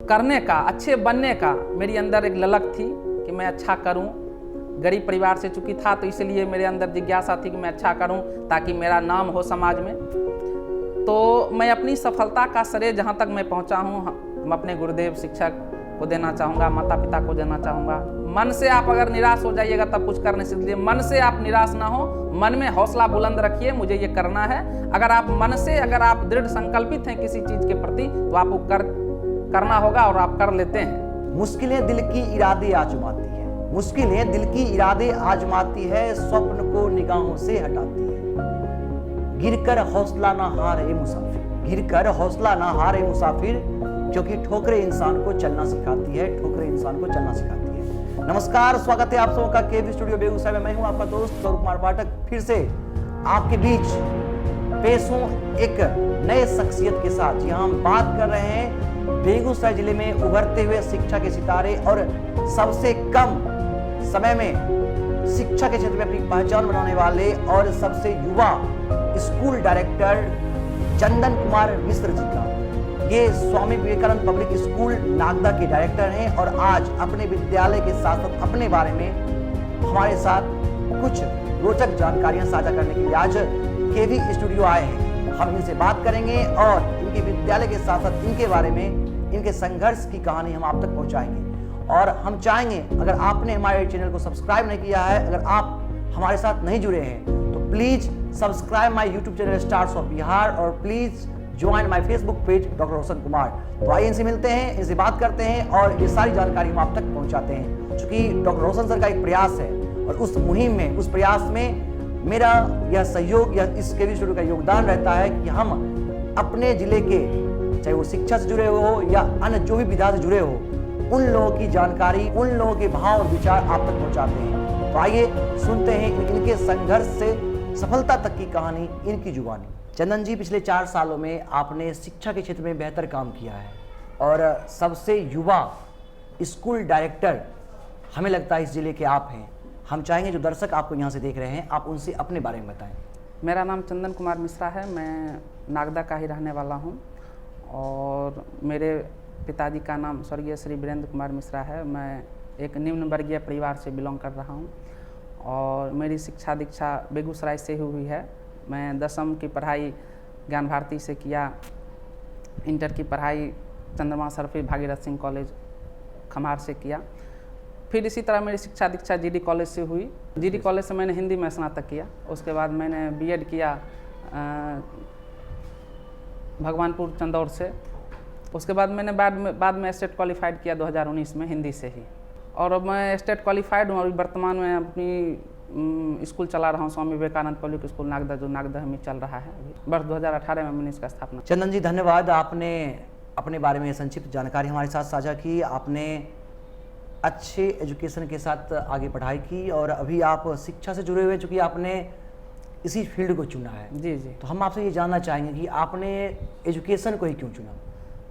करने का, अच्छे बनने का मेरी अंदर एक ललक थी कि मैं अच्छा करूं। गरीब परिवार से चूंकि था तो इसलिए मेरे अंदर जिज्ञासा थी कि मैं अच्छा करूं ताकि मेरा नाम हो समाज में। तो मैं अपनी सफलता का श्रेय जहां तक मैं पहुंचा हूं, हम अपने गुरुदेव शिक्षक को देना चाहूँगा, माता पिता को देना चाहूँगा। मन से आप अगर निराश हो जाइएगा तब कुछ कर नहीं सकते। मन से आप निराश ना हो, मन में हौसला बुलंद रखिए, मुझे ये करना है। अगर आप मन से, अगर आप दृढ़ संकल्पित हैं किसी चीज़ के प्रति तो आपको करना होगा और आप कर लेते हैं। मुश्किलें दिल की इरादे आजमाती है, मुश्किलें दिल की इरादे आजमाती है, स्वप्न को निगाहों से हटाती है। गिरकर हौसला ना हारे मुसाफिर, गिरकर हौसला ना हारे मुसाफिर, क्योंकि ठोकरें इंसान को चलना सिखाती है, ठोकरें इंसान को चलना सिखाती है। नमस्कार, स्वागत है आप सबका का केवी स्टूडियो बेगूसराय में। मैं हूं आपका दोस्त गौरव कुमार पाठक, फिर से आपके बीच पेश हूं एक नए शख्सियत के साथ। जी हम बात कर रहे हैं बेगूसराय जिले में उभरते हुए शिक्षा के सितारे और सबसे कम समय में शिक्षा के क्षेत्र में अपनी पहचान बनाने वाले और सबसे युवा स्कूल डायरेक्टर चंदन कुमार मिश्र जी का। ये स्वामी विवेकानंद पब्लिक स्कूल नागदा के डायरेक्टर हैं और आज अपने विद्यालय के साथ साथ अपने बारे में हमारे साथ कुछ रोचक जानकारियां साझा करने के लिए आज केवी स्टूडियो आए हैं। हम इनसे बात करेंगे और इनके विद्यालय के साथ साथ इनके बारे में, इनके संघर्ष की कहानी हम आप तक पहुंचाएंगे। और हम चाहेंगे, अगर आपने हमारे चैनल को सब्सक्राइब नहीं किया है, अगर आप हमारे साथ नहीं जुड़े हैं तो please subscribe my YouTube channel stars of Bihar और please join my Facebook page doctor Roshan Kumar. तो आइए इनसे मिलते हैं, इनसे बात करते हैं और ये सारी जानकारी हम आप तक पहुंचाते हैं। चूंकि डॉक्टर रोशन सर का एक प्रयास है और उस मुहिम में, उस प्रयास में मेरा यह सहयोग या इस केवी स्टूडियो का योगदान रहता है कि हम अपने जिले के, चाहे वो शिक्षा से जुड़े हो या अन्य जो भी विधा से जुड़े हो, उन लोगों की जानकारी, उन लोगों के भाव और विचार आप तक पहुंचाते हैं। तो आइए सुनते हैं इनके संघर्ष से सफलता तक की कहानी, इनकी जुबानी। चंदन जी, पिछले 4 सालों में आपने शिक्षा के क्षेत्र में बेहतर काम किया है और सबसे युवा स्कूल डायरेक्टर हमें लगता है इस जिले के आप हैं। हम चाहेंगे जो दर्शक आपको यहाँ से देख रहे हैं, आप उनसे अपने बारे में बताएं। मेरा नाम चंदन कुमार मिश्रा है, मैं नागदा का ही रहने वाला हूँ और मेरे पिताजी का नाम स्वर्गीय श्री वीरेंद्र कुमार मिश्रा है। मैं एक निम्न वर्गीय परिवार से बिलोंग कर रहा हूँ और मेरी शिक्षा दीक्षा बेगूसराय से ही हुई है। मैं 10वीं की पढ़ाई ज्ञान भारती से किया, इंटर की पढ़ाई चंद्रमा सरफी भागीरथ सिंह कॉलेज खमार से किया। फिर इसी तरह मेरी शिक्षा दीक्षा जीडी कॉलेज से हुई। जीडी कॉलेज से मैंने हिंदी में स्नातक किया। उसके बाद मैंने बीएड किया भगवानपुर चंदौर से। उसके बाद मैंने बाद में स्टेट क्वालिफाइड किया 2019 में हिंदी से ही, और अब मैं स्टेट क्वालिफाइड हूँ। अभी वर्तमान में अपनी स्कूल चला रहा हूँ, स्वामी विवेकानंद पब्लिक स्कूल नागदा, जो नागदा में चल रहा है। अभी वर्ष 2018 में मैंने इसका स्थापना। चंदन जी, धन्यवाद, आपने अपने बारे में संक्षिप्त जानकारी हमारे साथ साझा की। आपने अच्छे एजुकेशन के साथ आगे पढ़ाई की और अभी आप शिक्षा से जुड़े हुए, चूँकि आपने इसी फील्ड को चुना है। जी जी। तो हम आपसे ये जानना चाहेंगे कि आपने एजुकेशन को ही क्यों चुना?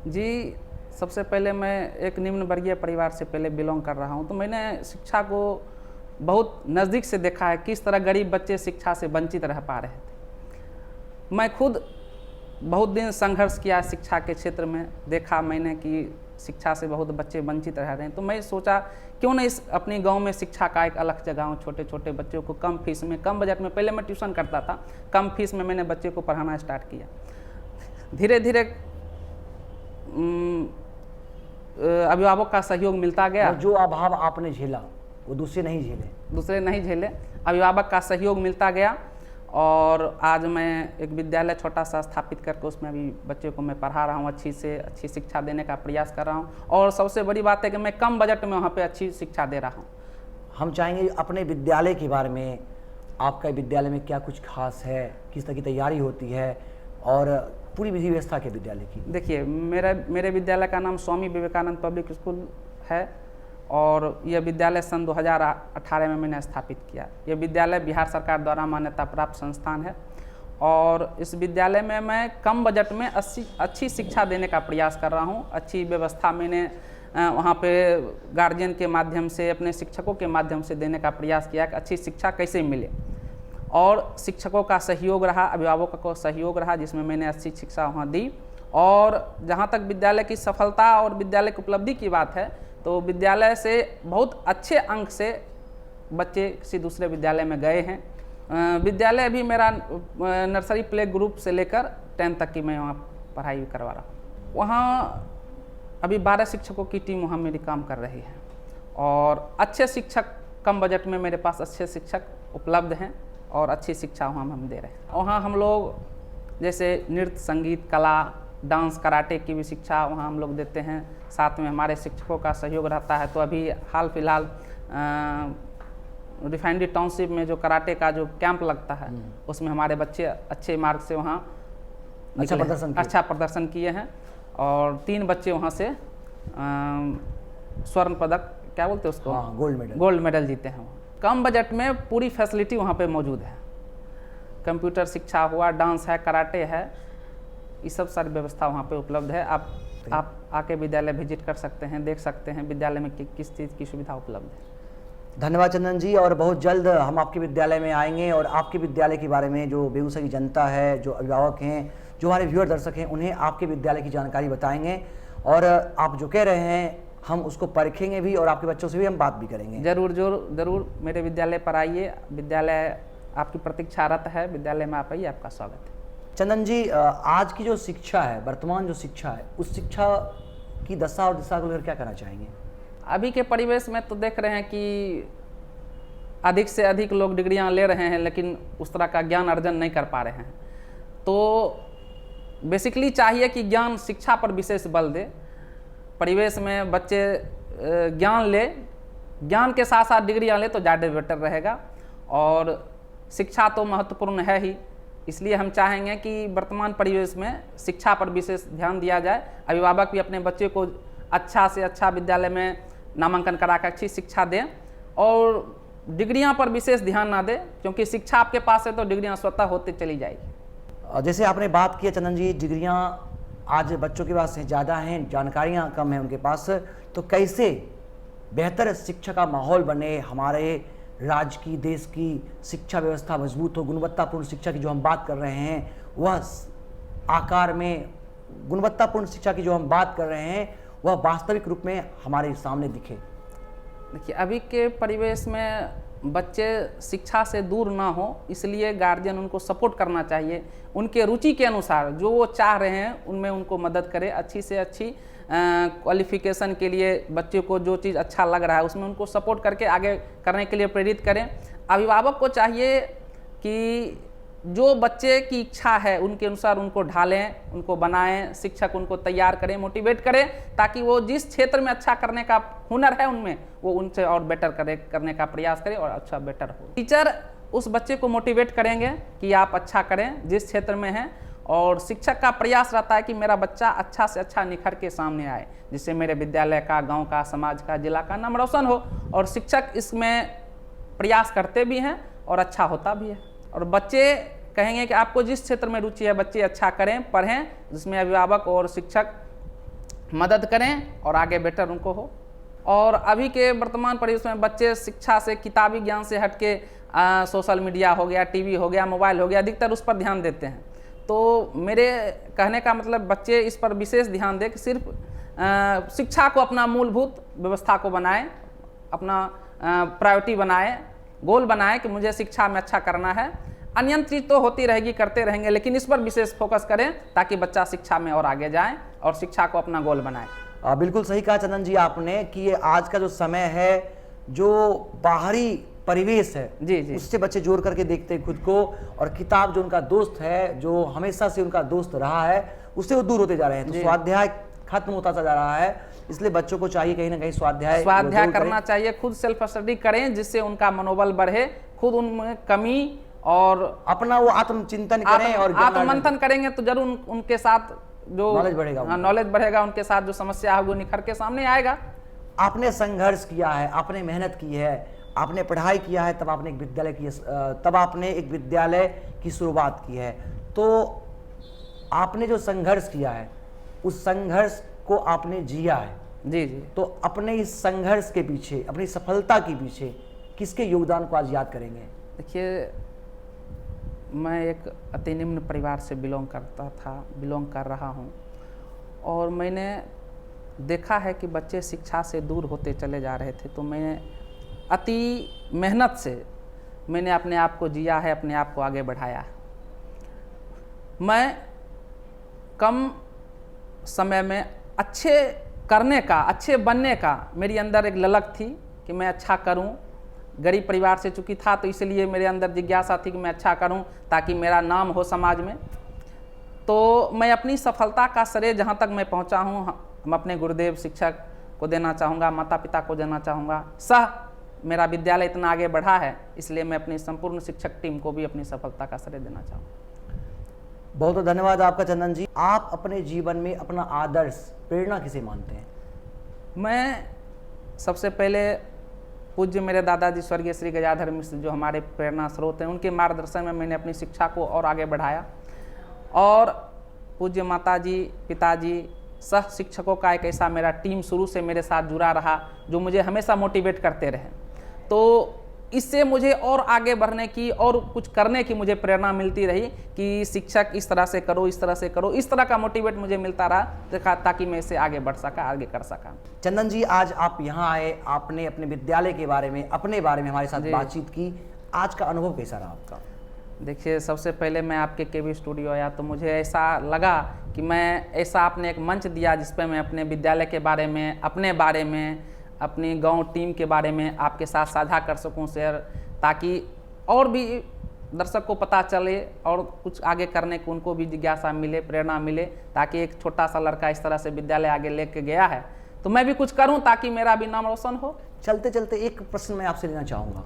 जी, सबसे पहले मैं एक निम्न वर्गीय परिवार से पहले बिलोंग कर रहा हूँ, तो मैंने शिक्षा को बहुत नज़दीक से देखा है, किस तरह गरीब बच्चे शिक्षा से वंचित रह पा रहे थे। मैं खुद बहुत दिन संघर्ष किया शिक्षा के क्षेत्र में, देखा मैंने कि शिक्षा से बहुत बच्चे वंचित रह रहे हैं। तो मैं सोचा क्यों नहीं इस अपने गांव में शिक्षा का एक अलग जगह हो, छोटे छोटे बच्चों को कम फीस में, कम बजट में। पहले मैं ट्यूशन करता था, कम फीस में मैंने बच्चे को पढ़ाना स्टार्ट किया। धीरे धीरे अभिभावक का सहयोग मिलता गया। जो अभाव आपने झेला वो दूसरे नहीं झेले, अभिभावक का सहयोग मिलता गया और आज मैं एक विद्यालय छोटा सा स्थापित करके उसमें अभी बच्चों को मैं पढ़ा रहा हूँ, अच्छी से अच्छी शिक्षा देने का प्रयास कर रहा हूँ। और सबसे बड़ी बात है कि मैं कम बजट में वहाँ पे अच्छी शिक्षा दे रहा हूँ। हम चाहेंगे अपने विद्यालय के बारे में, आपका विद्यालय में क्या कुछ खास है, किस तरह की तैयारी होती है और पूरी विधि व्यवस्था के विद्यालय की। देखिए, मेरे विद्यालय का नाम स्वामी विवेकानंद पब्लिक स्कूल है और यह विद्यालय सन 2018 में मैंने स्थापित किया। यह विद्यालय बिहार सरकार द्वारा मान्यता प्राप्त संस्थान है और इस विद्यालय में मैं कम बजट में अच्छी शिक्षा देने का प्रयास कर रहा हूँ। अच्छी व्यवस्था मैंने वहाँ पे गार्जियन के माध्यम से, अपने शिक्षकों के माध्यम से देने का प्रयास किया कि अच्छी शिक्षा कैसे मिले, और शिक्षकों का सहयोग रहा, अभिभावकों का सहयोग रहा, जिसमें मैंने अच्छी शिक्षा वहाँ दी और जहाँ तक विद्यालय की सफलता और विद्यालय की उपलब्धि की बात है, तो विद्यालय से बहुत अच्छे अंक से बच्चे किसी दूसरे विद्यालय में गए हैं। विद्यालय अभी मेरा नर्सरी प्ले ग्रुप से लेकर 10 तक की मैं वहाँ पढ़ाई करवा रहा हूँ। वहाँ अभी 12 शिक्षकों की टीम वहाँ मेरी काम कर रही है और अच्छे शिक्षक, कम बजट में मेरे पास अच्छे शिक्षक उपलब्ध हैं और अच्छी शिक्षा वहाँ हम दे रहे हैं। वहाँ हम लोग जैसे नृत्य, संगीत, कला, डांस, कराटे की भी शिक्षा वहाँ हम लोग देते हैं। साथ में हमारे शिक्षकों का सहयोग रहता है। तो अभी हाल फिलहाल रिफाइनरी टाउनशिप में जो कराटे का जो कैंप लगता है, उसमें हमारे बच्चे अच्छे मार्ग से वहाँ अच्छा प्रदर्शन किए हैं और 3 बच्चे वहाँ से स्वर्ण पदक, क्या बोलते हैं उसको, गोल्ड मेडल जीते हैं। कम बजट में पूरी फैसिलिटी वहाँ पे मौजूद है। कंप्यूटर शिक्षा हुआ, डांस है, कराटे है, ये सब सारी व्यवस्था वहाँ पे उपलब्ध है। आप आके विद्यालय विजिट कर सकते हैं, देख सकते हैं विद्यालय में किस चीज़ की सुविधा उपलब्ध है। धन्यवाद चंदन जी, और बहुत जल्द हम आपके विद्यालय में आएंगे और आपके विद्यालय के बारे में जो बेगूसराय की जनता है, जो अभिभावक हैं, जो हमारे व्यूअर दर्शक हैं, उन्हें आपके विद्यालय की जानकारी बताएंगे और आप जो कह रहे हैं हम उसको परखेंगे भी और आपके बच्चों से भी हम बात भी करेंगे। जरूर मेरे विद्यालय पर आइए, विद्यालय आपकी प्रतीक्षारत है, विद्यालय में आप आइए, आपका स्वागत है। चंदन जी, आज की जो शिक्षा है, वर्तमान जो शिक्षा है, उस शिक्षा की दशा और दिशा को लेकर क्या कहना चाहेंगे? अभी के परिवेश में तो देख रहे हैं कि अधिक से अधिक लोग डिग्रियां ले रहे हैं लेकिन उस तरह का ज्ञान अर्जन नहीं कर पा रहे हैं। तो बेसिकली चाहिए कि ज्ञान शिक्षा पर विशेष बल दे। परिवेश में बच्चे ज्ञान ले, ज्ञान के साथ साथ डिग्रियां ले तो ज़्यादा बेटर रहेगा। और शिक्षा तो महत्वपूर्ण है ही, इसलिए हम चाहेंगे कि वर्तमान परिवेश में शिक्षा पर विशेष ध्यान दिया जाए। अभिभावक भी अपने बच्चे को अच्छा से अच्छा विद्यालय में नामांकन करा कर अच्छी शिक्षा दें और डिग्रियां पर विशेष ध्यान ना दें, क्योंकि शिक्षा आपके पास है तो डिग्रियां स्वतः होते चली जाएगी। जैसे आपने बात की चंदन जी, डिग्रियां आज बच्चों के पास ज़्यादा हैं, जानकारियां कम हैं उनके पास, तो कैसे बेहतर शिक्षा का माहौल बने, हमारे राज्य की, देश की शिक्षा व्यवस्था मजबूत हो, गुणवत्तापूर्ण शिक्षा की जो हम बात कर रहे हैं वह आकार में, गुणवत्तापूर्ण शिक्षा की जो हम बात कर रहे हैं वह वास्तविक रूप में हमारे सामने दिखे? देखिए, अभी के परिवेश में बच्चे शिक्षा से दूर ना हो, इसलिए गार्जियन उनको सपोर्ट करना चाहिए। उनके रुचि के अनुसार जो वो चाह रहे हैं उनमें उनको मदद करें। अच्छी से अच्छी क्वालिफिकेशन के लिए बच्चे को जो चीज़ अच्छा लग रहा है उसमें उनको सपोर्ट करके आगे करने के लिए प्रेरित करें। अभिभावक को चाहिए कि जो बच्चे की इच्छा है उनके अनुसार उनको ढालें, उनको बनाएं, शिक्षक उनको तैयार करें, मोटिवेट करें, ताकि वो जिस क्षेत्र में अच्छा करने का हुनर है उनमें वो उनसे और बेटर करने का प्रयास करें और अच्छा बेटर हो। टीचर उस बच्चे को मोटिवेट करेंगे कि आप अच्छा करें जिस क्षेत्र में हैं, और शिक्षक का प्रयास रहता है कि मेरा बच्चा अच्छा से अच्छा निखर के सामने आए, जिससे मेरे विद्यालय का, गाँव का, समाज का, जिला का नाम रोशन हो। और शिक्षक इसमें प्रयास करते भी हैं और अच्छा होता भी है। और बच्चे कहेंगे कि आपको जिस क्षेत्र में रुचि है बच्चे अच्छा करें, पढ़ें, जिसमें अभिभावक और शिक्षक मदद करें और आगे बेटर उनको हो। और अभी के वर्तमान परिवेश में बच्चे शिक्षा से, किताबी ज्ञान से हटके सोशल मीडिया हो गया, टीवी हो गया, मोबाइल हो गया, अधिकतर उस पर ध्यान देते हैं। तो मेरे कहने का मतलब बच्चे इस पर विशेष ध्यान दें कि सिर्फ शिक्षा को अपना मूलभूत व्यवस्था को बनाएं, अपना प्रायोरिटी बनाएं, गोल बनाएं कि मुझे शिक्षा में अच्छा करना है। अन्य चीज तो होती रहेगी, करते रहेंगे, लेकिन इस पर विशेष फोकस करें ताकि बच्चा शिक्षा में और आगे जाए और शिक्षा को अपना गोल बनाए। बिल्कुल सही कहा चंदन जी आपने कि ये आज का जो समय है, जो बाहरी परिवेश है जी, उससे बच्चे जोड़ करके देखते हैं खुद को, और किताब जो उनका दोस्त है, जो हमेशा से उनका दोस्त रहा है, उससे वो दूर होते जा रहे हैं। तो स्वाध्याय खत्म होता जा रहा है, इसलिए बच्चों को चाहिए कहीं ना कहीं स्वाध्याय करना चाहिए, खुद सेल्फ स्टडी करें जिससे उनका मनोबल बढ़े, खुद उनमें कमी और अपना वो आत्मचिंतन करें और आत्ममंथन करेंगे तो जरूर उनके साथ जो नॉलेज बढ़ेगा, उनके साथ जो समस्या है वो निखर के सामने आएगा। आपने संघर्ष किया है, आपने मेहनत की है, आपने पढ़ाई किया है, तब आपने एक विद्यालय की शुरुआत की है। तो आपने जो संघर्ष किया है उस संघर्ष को आपने जिया है। जी। तो अपने इस संघर्ष के पीछे, अपनी सफलता के पीछे किसके योगदान को आज याद करेंगे? देखिए, मैं एक अति निम्न परिवार से बिलोंग कर रहा हूँ और मैंने देखा है कि बच्चे शिक्षा से दूर होते चले जा रहे थे, तो मैंने अति मेहनत से मैंने अपने आप को जिया है, अपने आप को आगे बढ़ाया। मैं कम समय में अच्छे करने का, अच्छे बनने का मेरी अंदर एक ललक थी कि मैं अच्छा करूं। गरीब परिवार से चूँकि था तो इसलिए मेरे अंदर जिज्ञासा थी कि मैं अच्छा करूं ताकि मेरा नाम हो समाज में। तो मैं अपनी सफलता का श्रेय जहां तक मैं पहुंचा हूं, हम अपने गुरुदेव शिक्षक को देना चाहूँगा, माता पिता को देना चाहूँगा। मेरा विद्यालय इतना आगे बढ़ा है, इसलिए मैं अपनी संपूर्ण शिक्षक टीम को भी अपनी सफलता का श्रेय देना चाहूँगा। बहुत बहुत धन्यवाद आपका चंदन जी। आप अपने जीवन में अपना आदर्श प्रेरणा किसे मानते हैं? मैं सबसे पहले पूज्य मेरे दादाजी स्वर्गीय श्री गजाधर मिश्र जो हमारे प्रेरणा स्रोत हैं, उनके मार्गदर्शन में मैंने अपनी शिक्षा को और आगे बढ़ाया। और पूज्य माताजी, पिताजी, सह शिक्षकों का एक ऐसा मेरा टीम शुरू से मेरे साथ जुड़ा रहा जो मुझे हमेशा मोटिवेट करते रहे। तो इससे मुझे और आगे बढ़ने की और कुछ करने की मुझे प्रेरणा मिलती रही कि शिक्षक इस तरह से करो, इस तरह से करो, इस तरह का मोटिवेट मुझे मिलता रहा ताकि मैं इससे आगे बढ़ सका, आगे कर सका। चंदन जी, आज आप यहाँ आए, आपने अपने विद्यालय के बारे में, अपने बारे में हमारे साथ बातचीत की। आज का अनुभव कैसा रहा आपका? देखिए, सबसे पहले मैं आपके केबी स्टूडियो आया तो मुझे ऐसा लगा कि मैं ऐसा आपने एक मंच दिया जिस पर मैं अपने विद्यालय के बारे में, अपने बारे में, अपनी गांव टीम के बारे में आपके साथ साझा कर सकूं शेयर, ताकि और भी दर्शक को पता चले और कुछ आगे करने को उनको भी जिज्ञासा मिले, प्रेरणा मिले, ताकि एक छोटा सा लड़का इस तरह से विद्यालय आगे लेके गया है तो मैं भी कुछ करूं ताकि मेरा भी नाम रोशन हो। चलते चलते एक प्रश्न मैं आपसे लेना चाहूँगा।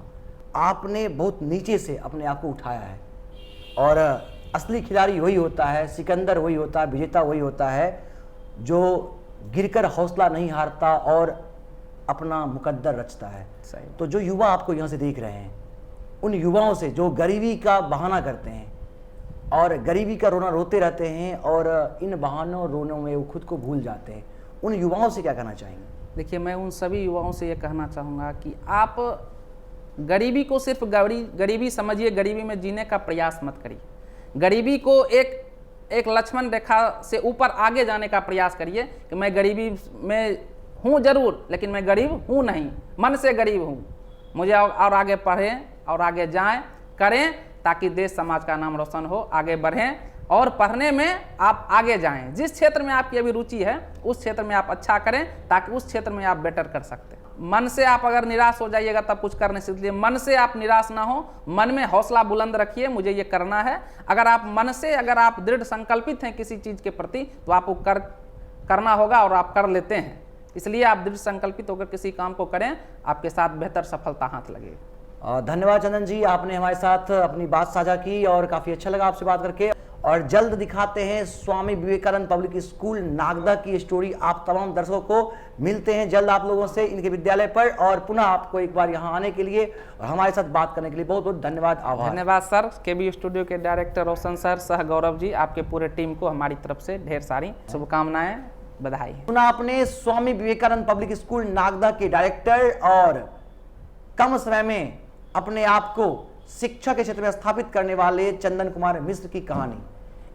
आपने बहुत नीचे से अपने आप को उठाया है और असली खिलाड़ी वही होता है, सिकंदर वही होता है, विजेता वही होता है जो गिरकर हौसला नहीं हारता और अपना मुकद्दर रचता है। सही। तो जो युवा आपको यहाँ से देख रहे हैं, उन युवाओं से जो गरीबी का बहाना करते हैं और गरीबी का रोना रोते रहते हैं और इन बहानों रोनों में वो खुद को भूल जाते हैं, उन युवाओं से क्या कहना चाहेंगे? देखिए, मैं उन सभी युवाओं से ये कहना चाहूँगा कि आप गरीबी को सिर्फ गरीबी समझिए, गरीबी में जीने का प्रयास मत करिए। गरीबी को एक लक्ष्मण रेखा से ऊपर आगे जाने का प्रयास करिए कि मैं गरीबी में हूँ जरूर, लेकिन मैं गरीब हूँ नहीं, मन से गरीब हूँ। मुझे और आगे पढ़ें और आगे जाएं, करें ताकि देश समाज का नाम रोशन हो, आगे बढ़ें और पढ़ने में आप आगे जाएं। जिस क्षेत्र में आपकी अभी रुचि है उस क्षेत्र में आप अच्छा करें ताकि उस क्षेत्र में आप बेटर कर सकते हैं। मन से आप अगर निराश हो जाइएगा तब कुछ कर नहीं सकते। मन से आप निराश ना हो, मन में हौसला बुलंद रखिए, मुझे ये करना है। अगर आप मन से अगर आप दृढ़ संकल्पित हैं किसी चीज़ के प्रति तो आपको करना होगा और आप कर लेते हैं। इसलिए आप दृढ़ संकल्पित होकर किसी काम को करें, आपके साथ बेहतर सफलता हाथ लगेगी। धन्यवाद चंदन जी, आपने हमारे साथ अपनी बात साझा की और काफ़ी अच्छा लगा आपसे बात करके। और जल्द दिखाते हैं स्वामी विवेकानंद पब्लिक स्कूल नागदा की स्टोरी आप तमाम दर्शकों को। मिलते हैं जल्द आप लोगों से इनके विद्यालय पर और पुनः आपको एक बार यहाँ आने के लिए और हमारे साथ बात करने के लिए बहुत बहुत धन्यवाद, आभार। धन्यवाद सर। केबी स्टूडियो के डायरेक्टर रोशन सर, सह गौरव जी, आपके पूरे टीम को हमारी तरफ से ढेर सारी शुभकामनाएं, बधाई। सुना आपने स्वामी विवेकानंद पब्लिक स्कूल नागदा के डायरेक्टर और कम समय में अपने आप को शिक्षा के क्षेत्र में स्थापित करने वाले चंदन कुमार मिश्र की कहानी।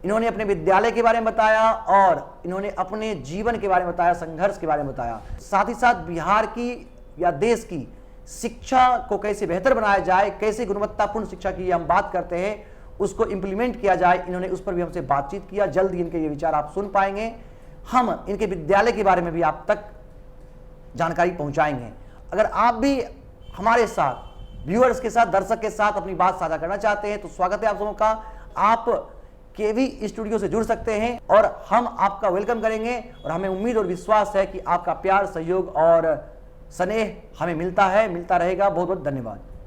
इन्होंने अपने विद्यालय के बारे में बताया और इन्होंने अपने जीवन के बारे में बताया, संघर्ष के बारे में बताया। साथ ही साथ बिहार की या देश की शिक्षा को कैसे बेहतर बनाया जाए, कैसे गुणवत्तापूर्ण शिक्षा की हम बात करते हैं उसको इंप्लीमेंट किया जाए, इन्होंने उस पर भी हमसे बातचीत किया। जल्द ही इनके ये विचार आप सुन पाएंगे। हम इनके विद्यालय के बारे में भी आप तक जानकारी पहुंचाएंगे। अगर आप भी हमारे साथ व्यूअर्स के साथ, दर्शक के साथ अपनी बात साझा करना चाहते हैं तो स्वागत है आप सबों का। आप केवी स्टूडियो से जुड़ सकते हैं और हम आपका वेलकम करेंगे और हमें उम्मीद और विश्वास है कि आपका प्यार, सहयोग और स्नेह हमें मिलता रहेगा। बहुत बहुत धन्यवाद।